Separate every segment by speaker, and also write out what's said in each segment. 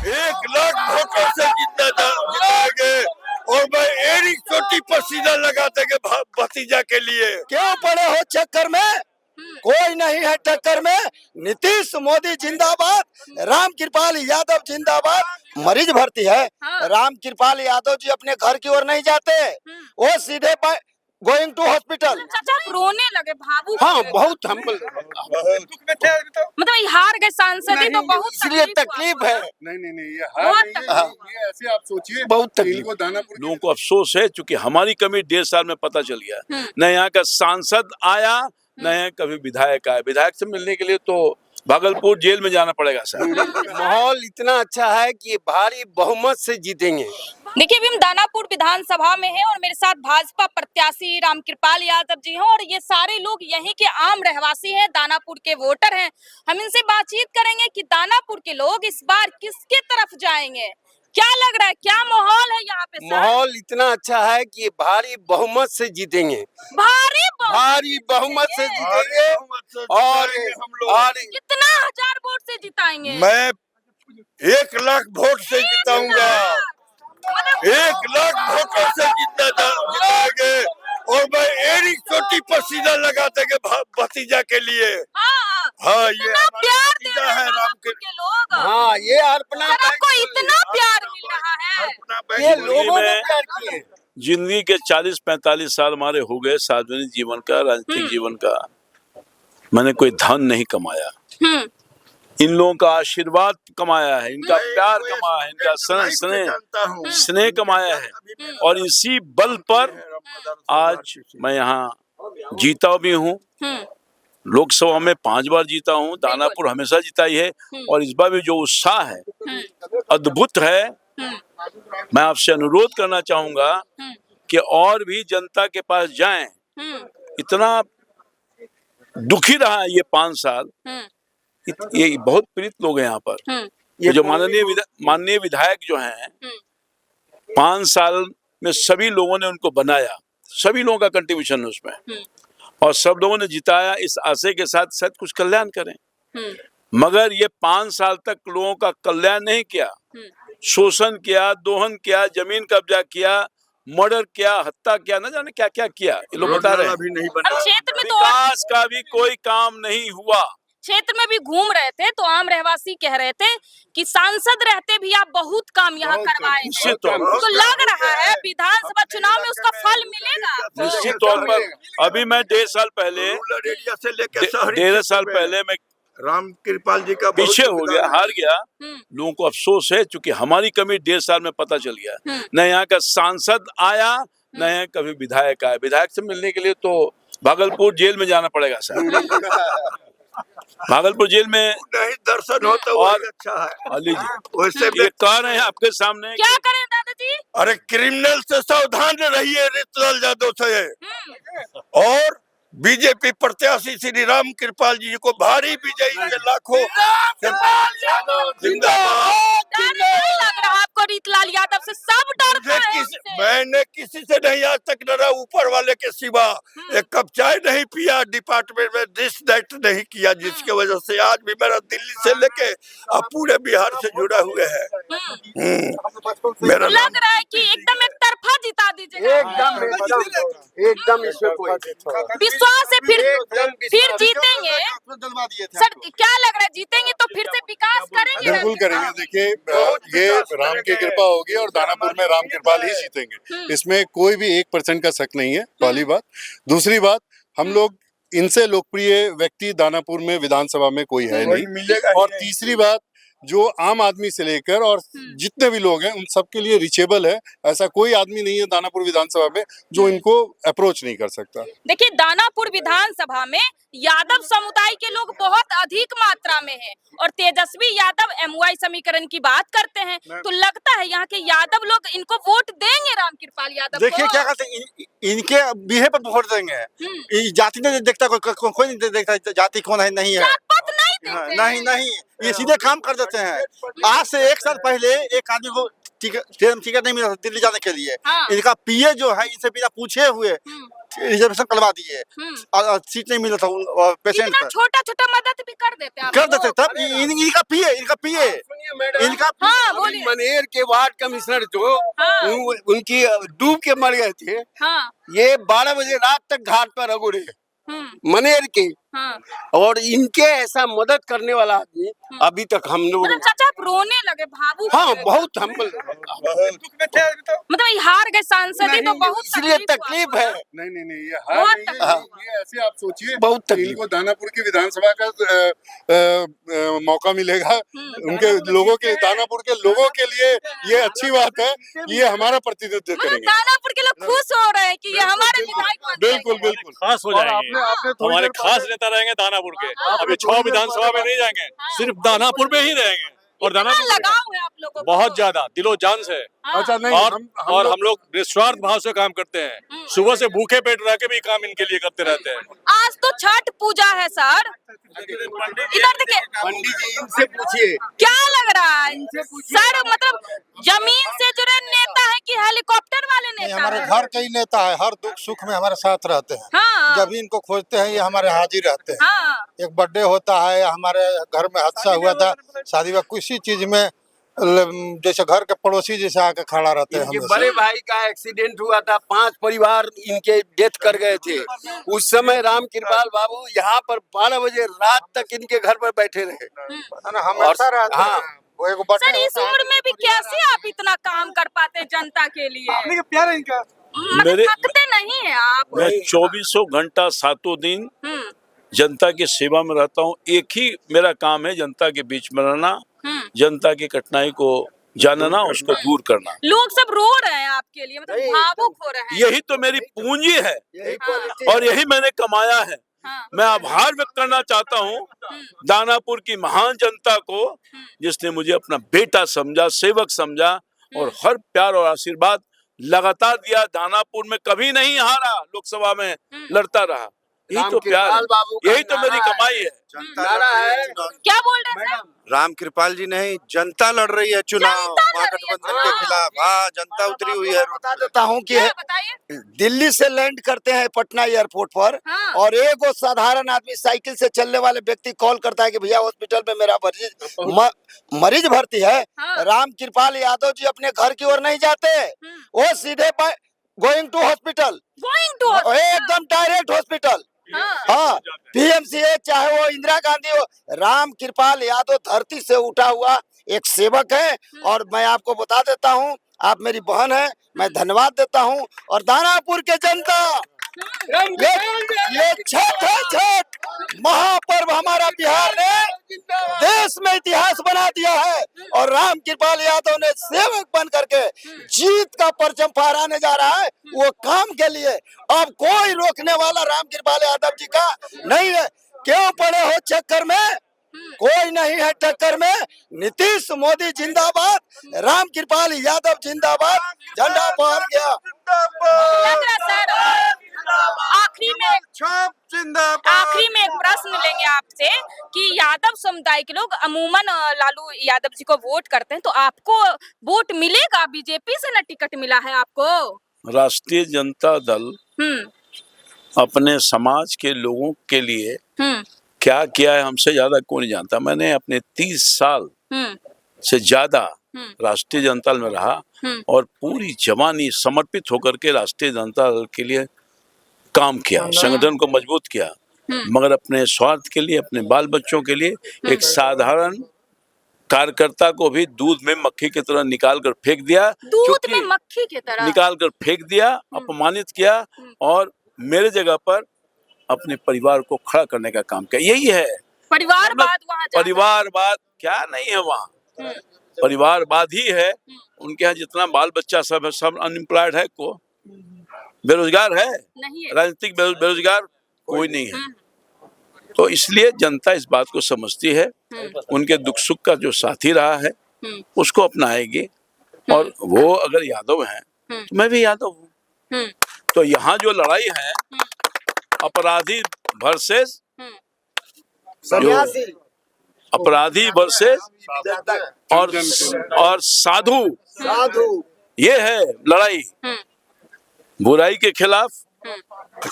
Speaker 1: 1 लाख वोटों से जिताएंगे और मैं एड़ी चोटी पसीना लगा देंगे भतीजा के लिए।
Speaker 2: क्यों पड़े हो चक्कर में, कोई नहीं है टक्कर में। नीतीश मोदी जिंदाबाद, राम कृपाल यादव जिंदाबाद। मरीज भर्ती है, राम कृपाल यादव जी अपने घर की ओर नहीं जाते, वो सीधे गोइंग टू हॉस्पिटल।
Speaker 3: चाचा रोने लगे, भावुक।
Speaker 2: हाँ बहुत हम
Speaker 3: मतलब ये हार गए सांसद ही तो बहुत
Speaker 2: इसलिए तकलीफ है।
Speaker 4: नहीं ये हार नहीं है, ये ऐसे आप सोचिए
Speaker 2: बहुत तकलीफ।
Speaker 5: लोगों को अफसोस है क्योंकि हमारी कमी 1.5 साल में पता चल गया। न यहाँ का सांसद आया, न यहाँ कभी विधायक आया। विधायक से मिलने के लिए तो भागलपुर जेल में जाना पड़ेगा सर।
Speaker 2: माहौल इतना अच्छा है कि भारी बहुमत से जीतेंगे।
Speaker 3: देखिए अभी हम दानापुर विधानसभा में हैं और मेरे साथ भाजपा प्रत्याशी रामकृपाल यादव जी हैं और ये सारे लोग यहीं के आम रहवासी हैं, दानापुर के वोटर हैं। हम इनसे बातचीत करेंगे कि दानापुर के लोग इस बार किसके तरफ जाएंगे, क्या लग रहा है, क्या माहौल है यहाँ पे?
Speaker 2: माहौल इतना अच्छा है कि भारी बहुमत से जीतेंगे,
Speaker 3: भारी
Speaker 2: बहुमत से जीतेंगे। और
Speaker 3: कितना हजार वोट से जिताएंगे?
Speaker 1: मैं 1 लाख वोट से जिताऊंगा, 1 लाख वोटों से जिताएंगे और मैं एड़ी चोटी पसीना लगा देंगे भतीजा के लिए। हाँ ये
Speaker 3: प्यार दे
Speaker 1: भतीजा
Speaker 3: रहे
Speaker 1: है
Speaker 3: हैं
Speaker 1: राम के
Speaker 3: के लोग।
Speaker 2: हाँ ये अर्पणा
Speaker 3: आपको इतना प्यार मिल रहा है,
Speaker 2: ये लोगों ने प्यार किए।
Speaker 5: जिंदगी के 40-45 साल हमारे हो गए सार्वजनिक जीवन का, राजनीतिक जीवन का। मैंने कोई धन नहीं कमाया, इन लोगों का आशीर्वाद कमाया है, इनका प्यार कमाया है, इनका स्नेह कमाया है और इसी बल पर आज मैं यहाँ जीता भी हूँ। लोकसभा में 5 बार जीता हूँ, दानापुर हमेशा जिताई है और इस बार भी जो उत्साह है अद्भुत है। मैं आपसे अनुरोध करना चाहूंगा कि और भी जनता के पास जाएं। इतना दुखी रहा है ये 5 साल, ये बहुत पीड़ित लोग हैं यहाँ पर। ये जो माननीय विधायक जो हैं 5 साल में सभी लोगों ने उनको बनाया, सभी लोगों का कंट्रीब्यूशन है उसमें और सब लोगों ने जिताया इस आशय के साथ शायद कुछ कल्याण करें। मगर ये 5 साल तक लोगों का कल्याण नहीं किया, शोषण किया, दोहन किया, जमीन कब्जा किया, मर्डर किया, हत्या किया, न जाने क्या क्या किया। ये लोग बता रहे हैं
Speaker 3: क्षेत्र में तो
Speaker 5: विकास का भी कोई काम नहीं हुआ।
Speaker 3: क्षेत्र में भी घूम रहे थे तो आम रहवासी कह रहे थे कि सांसद रहते भी आप बहुत काम यहाँ करवाए हैं। तो लग रहा है विधानसभा चुनाव में उसका फल मिलेगा
Speaker 5: निश्चित तौर पर। अभी मैं 1.5 साल पहले मैं
Speaker 1: राम कृपाल जी का
Speaker 5: पीछे हो गया, हार गया। लोगों को अफसोस है क्योंकि हमारी कमी 1.5 साल में पता चल गया। न यहाँ का सांसद आया, न यहाँ कभी विधायक आया। विधायक से मिलने के लिए तो भागलपुर जेल में जाना पड़ेगा सर। भागलपुर जेल में
Speaker 1: नहीं दर्शन होता और अच्छा है।
Speaker 5: अली जी
Speaker 1: वैसे
Speaker 5: ये कह रहे हैं आपके सामने,
Speaker 3: क्या करें दादाजी?
Speaker 1: अरे क्रिमिनल से सावधान रहिए ऋतुलाल यादव से। और बीजेपी प्रत्याशी श्री राम कृपाल जी को भारी विजयी से लाखों जिंदाबाद।
Speaker 3: लग रहा आपको रीतलाल यादव से सब डरते हैं?
Speaker 1: मैंने किसी से नहीं आज तक डरा, ऊपर वाले के सिवा। एक कप चाय नहीं पिया, डिपार्टमेंट में डिसनेक्ट नहीं किया, जिसके वजह से आज भी मेरा दिल्ली से लेके अब पूरे बिहार से जुड़ा हुए है। मेरा
Speaker 3: लग रहा है कि एकदम एक तरफा जिता दीजिएगा।
Speaker 2: एकदम इसमें कोई
Speaker 3: विश्वास है फिर जीतेंगे सर। क्या लग रहा है जीतेंगे तो फिर से विकास करेंगे?
Speaker 4: बिल्कुल करेंगे। देखिए ये राम की कृपा होगी और दानापुर में राम कृपाल ही जीतेंगे, इसमें कोई भी 1% का शक नहीं है, पहली बात। दूसरी बात, हम लोग इनसे लोकप्रिय व्यक्ति दानापुर में विधानसभा में कोई है नहीं। और तीसरी बात, जो आम आदमी से लेकर और जितने भी लोग हैं उन सबके लिए रिचेबल है। ऐसा कोई आदमी नहीं है दानापुर विधानसभा में जो इनको अप्रोच नहीं कर सकता।
Speaker 3: देखिए दानापुर विधानसभा में यादव समुदाय के लोग बहुत अधिक मात्रा में हैं और तेजस्वी यादव MY समीकरण की बात करते हैं, तो लगता है यहाँ के यादव लोग इनको वोट देंगे रामकृपाल यादव को।
Speaker 2: देखिए क्या कहते हैं, इनके बीहे पर वोट देंगे। जाति नहीं देखता, कोई नहीं देखता जाति कौन है नहीं है।
Speaker 3: नहीं
Speaker 2: नहीं ये सीधे काम कर देते हैं। आज से 1 साल पहले एक आदमी को
Speaker 6: ट्रेन टिकट नहीं मिला था दिल्ली जाने के लिए।
Speaker 3: हाँ।
Speaker 6: इनका पीए जो है इनसे बिना पूछे हुए रिजर्वेशन करवा दिए और सीट नहीं मिला था पेशेंट
Speaker 3: इतना
Speaker 6: का।
Speaker 3: छोटा छोटा मदद भी कर देते हैं आप
Speaker 6: कर
Speaker 3: लोग।
Speaker 6: देते तब इनका पीए इनका
Speaker 3: हाँ बोलिए।
Speaker 7: मनेर के वार्ड कमिश्नर जो
Speaker 3: हाँ।
Speaker 7: उनकी डूब के मर गए थे,
Speaker 3: हाँ।
Speaker 7: ये 12 बजे रात तक घाट पर अगुड़े मनेर के।
Speaker 3: हाँ।
Speaker 7: और इनके ऐसा मदद करने वाला आदमी अभी तक हम लोग
Speaker 3: मतलब चाचा आप रोने लगे, भावुक हो
Speaker 7: हाँ
Speaker 3: गए।
Speaker 7: बहुत हम
Speaker 3: मतलब ये हार गए सांसद ही तो बहुत
Speaker 7: इसलिए तकलीफ है।
Speaker 4: नहीं ये
Speaker 3: बहुत
Speaker 4: हार नहीं है। ये ऐसे आप सोचिए
Speaker 7: बहुत तकलीफ।
Speaker 4: इनको दानापुर की विधानसभा का मौका मिलेगा। उनके लोगों के दानापुर के लोगों के लिए ये अच्छी बात है। ये हमारा प्रतिनिधित्व
Speaker 3: मतलब
Speaker 4: करेंगे।
Speaker 3: दानापुर के लोग खुश हो रहे हैं कि ये हमारे विधायक बन गए।
Speaker 4: बिल्कुल
Speaker 8: खास हो जाएंगे, हमारे खास नेता रहेंगे दानापुर के। अभी 6 विधानसभा में नहीं जाएंगे, सिर्फ दानापुर में ही रहेंगे। और
Speaker 3: कितना
Speaker 8: दानापुर
Speaker 3: लगाव है आप लोगों को?
Speaker 8: बहुत ज्यादा दिलो जान से।
Speaker 4: अच्छा नहीं
Speaker 8: और हम लोग निस्वार्थ भाव से काम करते हैं। सुबह से भूखे पेट रह के भी काम इनके लिए करते रहते हैं।
Speaker 3: आज तो छठ पूजा है सर, इधर देखिए
Speaker 7: पंडित जी इनसे पूछिए
Speaker 3: क्या लग रहा है सर, मतलब जमीन से जुड़े नेता है कि हेलीकॉप्टर वाले नेता
Speaker 9: हमारे
Speaker 3: है?
Speaker 9: घर के ही नेता है, हर दुख सुख में हमारे साथ रहते हैं।
Speaker 3: हाँ।
Speaker 9: जब भी इनको खोजते हैं ये हमारे हाजिर रहते हैं।
Speaker 3: हाँ।
Speaker 9: एक बर्थडे होता है, हमारे घर में हादसा हुआ था, शादी में किसी चीज में जैसे घर के पड़ोसी जैसे आके खड़ा रहते हैं
Speaker 7: इनके
Speaker 9: हमेशा।
Speaker 7: बड़े भाई का एक्सीडेंट हुआ था, 5 परिवार इनके डेथ कर गए थे। उस समय राम कृपाल बाबू यहाँ पर 12 बजे रात तक इनके घर पर बैठे रहे।
Speaker 9: हमेशा रहते
Speaker 7: हाँ।
Speaker 9: हैं। वो एक birthday
Speaker 3: सर इस
Speaker 9: होता है,
Speaker 3: उम्र में भी कैसे आप इतना काम कर पाते हैं जनता के लिए?
Speaker 6: प्यार है इनका।
Speaker 3: मतलब
Speaker 5: मेरे-
Speaker 3: थकते नहीं है आप?
Speaker 5: मैं 24 घंटा 7 दिन जनता की सेवा में रहता हूँ। एक ही मेरा काम है जनता के बीच में रहना, जनता की कठिनाई को जानना, उसको दूर करना।
Speaker 3: लोग सब रो रहे हैं आपके लिए, मतलब भावुक हो रहे हैं।
Speaker 5: यही तो मेरी पूंजी है और यही मैंने कमाया है।
Speaker 3: हाँ।
Speaker 5: मैं आभार व्यक्त करना चाहता हूँ दानापुर की महान जनता को, जिसने मुझे अपना बेटा समझा, सेवक समझा और हर प्यार और आशीर्वाद लगातार दिया। दानापुर में कभी नहीं हारा, लोकसभा में लड़ता रहा। यही तो प्यार है, यही तो मेरी कमाई है।
Speaker 7: नारा है
Speaker 3: क्या बोल रहे हैं सर?
Speaker 6: राम कृपाल जी नहीं, जनता लड़ रही है चुनाव महागठबंधन के खिलाफ। हाँ, जनता उतरी हुई है।
Speaker 2: बता देता हूँ कि
Speaker 3: क्या बताइए?
Speaker 2: दिल्ली से लैंड करते हैं पटना एयरपोर्ट पर
Speaker 3: हाँ।
Speaker 2: और एक वो साधारण आदमी साइकिल से चलने वाले व्यक्ति कॉल करता है कि भैया हॉस्पिटल में मेरा मरीज भर्ती है।
Speaker 3: हाँ।
Speaker 2: राम कृपाल यादव जी अपने घर की ओर नहीं जाते, वो सीधे going to hospital,
Speaker 3: going to
Speaker 2: एकदम डायरेक्ट हॉस्पिटल। हाँ, पीएमसीएच चाहे वो इंदिरा गांधी हो, राम कृपाल यादव धरती से उठा हुआ एक सेवक है। और मैं आपको बता देता हूँ, आप मेरी बहन है, मैं धन्यवाद देता हूँ। और दानापुर के जनता, ये छठ है, छठ महापर्व हमारा बिहार ने देश में इतिहास बना दिया है। और राम कृपाल यादव ने सेवक बन करके जीत का परचम फहराने जा रहा है, वो काम के लिए। अब कोई रोकने वाला राम कृपाल यादव जी का नहीं है। क्यों पड़े हो चक्कर में, कोई नहीं है टक्कर में। नीतीश मोदी जिंदाबाद, राम कृपाल यादव जिंदाबाद, झंडा फहर गया।
Speaker 3: लग रहा सर आखिरी में एक प्रश्न लेंगे आपसे कि यादव समुदाय के लोग अमूमन लालू यादव जी को वोट करते हैं, तो आपको वोट मिलेगा? बीजेपी से न टिकट मिला है आपको।
Speaker 5: राष्ट्रीय जनता दल अपने समाज के लोगों के लिए क्या किया है हमसे ज्यादा कोई नहीं जानता। मैंने अपने 30 साल से ज्यादा राष्ट्रीय जनता दल में रहा और पूरी जवानी समर्पित होकर के राष्ट्रीय जनता दल के लिए काम किया, संगठन को मजबूत किया, मगर अपने स्वार्थ के लिए, अपने बाल बच्चों के लिए एक साधारण कार्यकर्ता को भी दूध में मक्खी की तरह निकाल कर फेंक दिया।
Speaker 3: दूध में मक्खी की तरह
Speaker 5: निकाल कर फेंक दिया, अपमानित किया और मेरे जगह पर अपने परिवार को खड़ा करने का काम किया। यही है
Speaker 3: परिवारवाद। वहाँ
Speaker 5: परिवारवाद क्या नहीं है, वहाँ परिवारवाद ही है। उनके यहाँ जितना बाल बच्चा सब है, सब अनएम्प्लॉयड है, को बेरोजगार है,
Speaker 3: नहीं है।
Speaker 5: राजनीतिक बेरोजगार कोई नहीं है। तो इसलिए जनता इस बात को समझती है, उनके दुख सुख का जो साथी रहा है उसको अपनाएगी। और वो अगर यादव हैं तो मैं भी यादव हूँ। तो यहाँ जो लड़ाई है अपराधी वर्सेस
Speaker 2: सन्यासी,
Speaker 5: अपराधी वर्सेस और साधु, ये है लड़ाई। बुराई के खिलाफ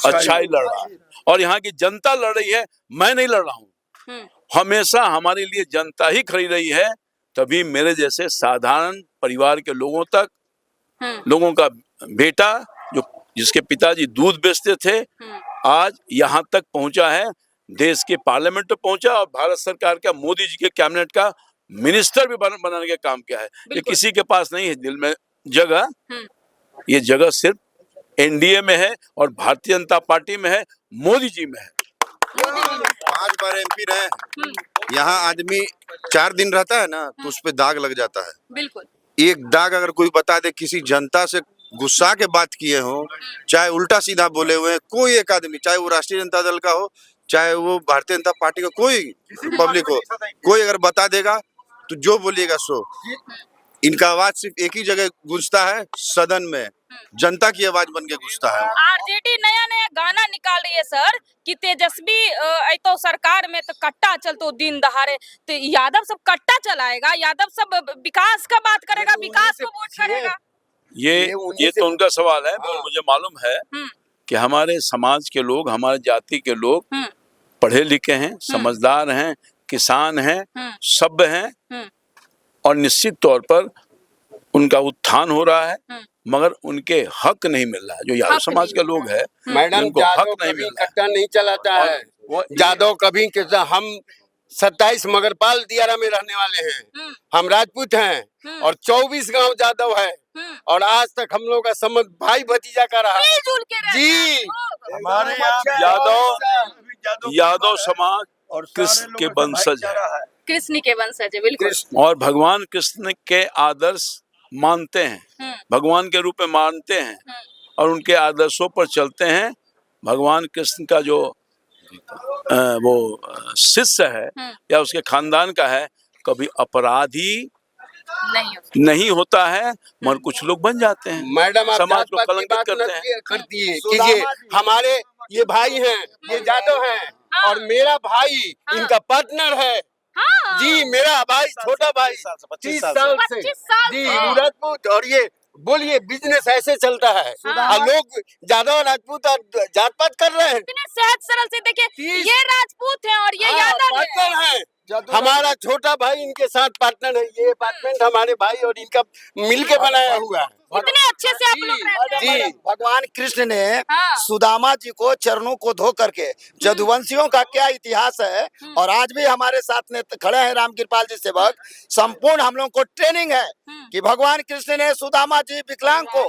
Speaker 5: अच्छाई लड़ रहा है और यहाँ की जनता लड़ रही है, मैं नहीं लड़ रहा हूँ। हमेशा हमारे लिए जनता ही खड़ी रही है, तभी मेरे जैसे साधारण परिवार के लोगों तक, लोगों का बेटा जो जिसके पिताजी दूध बेचते थे, आज यहाँ तक पहुंचा है, देश के पार्लियामेंट में पहुंचा और भारत सरकार का, मोदी जी के कैबिनेट का मिनिस्टर भी बनाने का काम किया है। ये किसी के पास नहीं है दिल में जगह, ये जगह सिर्फ एनडीए में है और भारतीय जनता पार्टी में है, मोदी जी में है।
Speaker 10: 5 बार एमपी रहे, यहाँ आदमी 4 दिन रहता है ना तो उस पे दाग लग जाता है।
Speaker 3: बिल्कुल।
Speaker 10: एक दाग अगर कोई बता दे, किसी जनता से गुस्सा के बात किए हो, चाहे उल्टा सीधा बोले हुए, कोई एक आदमी, चाहे वो राष्ट्रीय जनता दल का हो, चाहे वो भारतीय जनता पार्टी का कोई पब्लिक हो, कोई अगर बता देगा तो जो बोलिएगा सो। इनका आवाज सिर्फ एक ही जगह गूंजता है, सदन में, जनता की आवाज बन के गूंजता है।
Speaker 3: आरजेडी नया नया गाना निकाल रही है सर कि तेजस्वी तो सरकार में तो कट्टा चलतो दिन दहाड़े, तो यादव सब कट्टा चलाएगा, यादव सब विकास का बात करेगा, विकास को वोट करेगा।
Speaker 5: ये तो उनका सवाल है, पर मुझे मालूम है कि हमारे समाज के लोग, हमारे जाति के लोग पढ़े लिखे हैं, समझदार हैं, किसान हैं, सभ्य हैं और निश्चित तौर पर उनका उत्थान हो रहा है, मगर उनके हक नहीं मिल रहा है। जो यादव समाज के लोग हैं,
Speaker 7: मैडम,
Speaker 5: उनको हक
Speaker 7: जादव
Speaker 5: नहीं
Speaker 7: कभी
Speaker 5: मिल रहा है।
Speaker 7: कट्टा नहीं चलाता है। जादव कभी हम 27 मगरपाल दियारा में रहने वाले हैं, हम राजपूत हैं और 24 गांव जादव है और आज तक हम लोग का संबंध भाई भतीजा का रहा जी।
Speaker 1: हमारे यहाँ
Speaker 5: यादव समाज और कृष्ण के वंशज है,
Speaker 3: कृष्ण के वंशज है, बिल्कुल।
Speaker 5: और भगवान कृष्ण के आदर्श मानते हैं, भगवान के रूप में मानते हैं और उनके आदर्शों पर चलते हैं। भगवान कृष्ण का जो वो शिष्य है या उसके खानदान का है, कभी अपराधी नहीं होता है, मगर कुछ लोग बन जाते हैं।
Speaker 7: मैडम, आप
Speaker 5: समाज को
Speaker 7: जात-पात की
Speaker 5: कलंकित
Speaker 7: बात
Speaker 5: करते हैं।
Speaker 7: करती है कीजिए। हमारे ये भाई हैं, ये जादव हैं और मेरा भाई इनका पार्टनर है जी। मेरा भाई, छोटा भाई 30 साल से जी राजपूत, और ये बोलिए बिजनेस ऐसे चलता है और लोग जादव राजपूत और जात पात कर रहे हैं।
Speaker 3: सहज सरल से देखिए, ये राजपूत हैं और ये यादव
Speaker 7: है। हमारा छोटा भाई इनके साथ पार्टनर है। ये अपार्टमेंट हमारे भाई और इनका मिलके बनाया हुआ है।
Speaker 3: इतने अच्छे से आप लोग रहते हैं।
Speaker 2: जी, भगवान कृष्ण ने सुदामा जी को चरणों को धो करके, यदुवंशियों का क्या इतिहास है, और आज भी हमारे साथ में खड़े हैं राम कृपाल जी सेवक। संपूर्ण हम लोग को ट्रेनिंग है कि भगवान कृष्ण ने सुदामा जी विकलांग को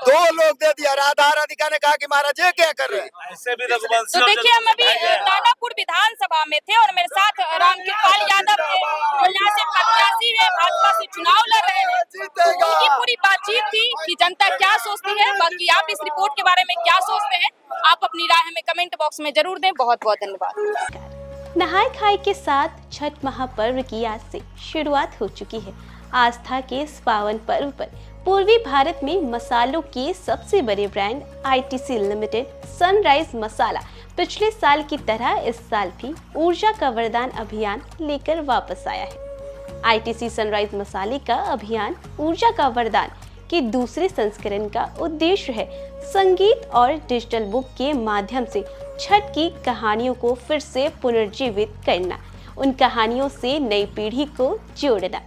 Speaker 2: 2 लोग दे दिया। राधा राधिका ने कहा कि महाराज ये क्या कर रहे हैं।
Speaker 3: तो देखिए, हम अभी दानापुर विधानसभा में थे और मेरे साथ राम कृपाल यादव थे, जो यहाँ से प्रत्याशी है, भाजपा से चुनाव लड़ रहे हैं। उनकी पूरी बातचीत थी कि जनता क्या सोचती है। बाकी आप इस रिपोर्ट के बारे में क्या सोचते हैं, आप अपनी राय हमें कमेंट बॉक्स में जरूर दें। बहुत बहुत धन्यवाद।
Speaker 11: नहाय खाए के साथ छठ महापर्व की आज से शुरुआत हो चुकी है। आस्था के इस पावन पर्व पर पूर्वी भारत में मसालों के सबसे बड़े ब्रांड आईटीसी लिमिटेड सनराइज मसाला पिछले साल की तरह इस साल भी ऊर्जा का वरदान अभियान लेकर वापस आया है। आईटीसी सनराइज मसाले का अभियान ऊर्जा का वरदान के दूसरे संस्करण का उद्देश्य है संगीत और डिजिटल बुक के माध्यम से छठ की कहानियों को फिर से पुनर्जीवित करना, उन कहानियों से नई पीढ़ी को जोड़ना।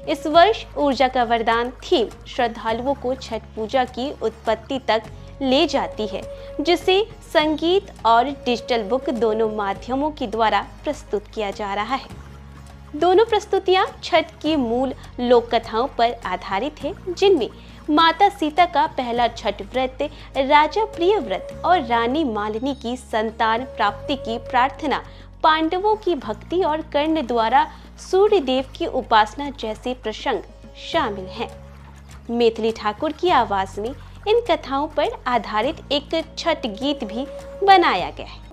Speaker 11: इस वर्ष ऊर्जा का वरदान थीम श्रद्धालुओं को छठ पूजा की उत्पत्ति तक ले जाती है, जिसे संगीत और डिजिटल बुक दोनों माध्यमों के द्वारा प्रस्तुत किया जा रहा है। दोनों प्रस्तुतियां छठ की मूल लोक कथाओं पर आधारित है, जिनमें माता सीता का पहला छठ व्रत, राजा प्रिय व्रत और रानी मालिनी की संतान प्राप्ति की प्रार्थना, पांडवों की भक्ति और कर्ण द्वारा सूर्य देव की उपासना जैसे प्रसंग शामिल हैं। मैथिली ठाकुर की आवाज में इन कथाओं पर आधारित एक छठ गीत भी बनाया गया है।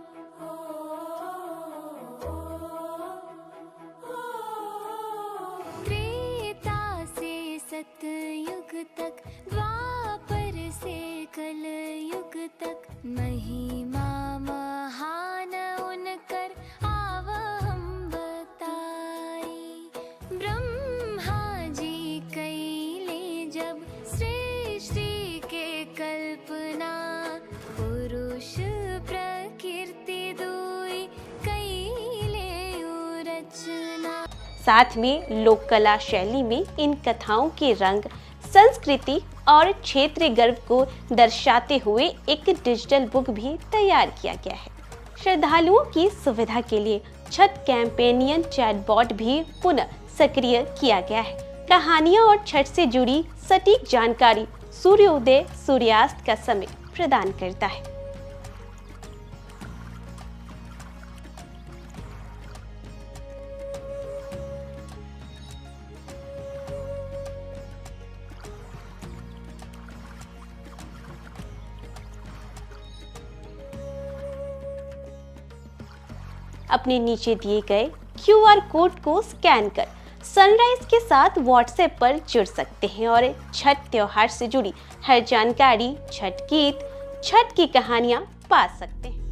Speaker 12: सतयुग तक, द्वापर से कल युग तक, महिमा महान उनकर आव हम बताए।
Speaker 11: साथ में लोक कला शैली में इन कथाओं के रंग, संस्कृति और क्षेत्रीय गर्व को दर्शाते हुए एक डिजिटल बुक भी तैयार किया गया है। श्रद्धालुओं की सुविधा के लिए छठ कैंपेनियन चैटबॉट भी पुनः सक्रिय किया गया है। कहानियां और छठ से जुड़ी सटीक जानकारी सूर्योदय सूर्यास्त का समय प्रदान करता है। अपने नीचे दिए गए QR कोड को स्कैन कर सनराइज के साथ व्हाट्सएप पर जुड़ सकते हैं और छठ त्योहार से जुड़ी हर जानकारी, छठ गीत, छठ की कहानियां पा सकते हैं।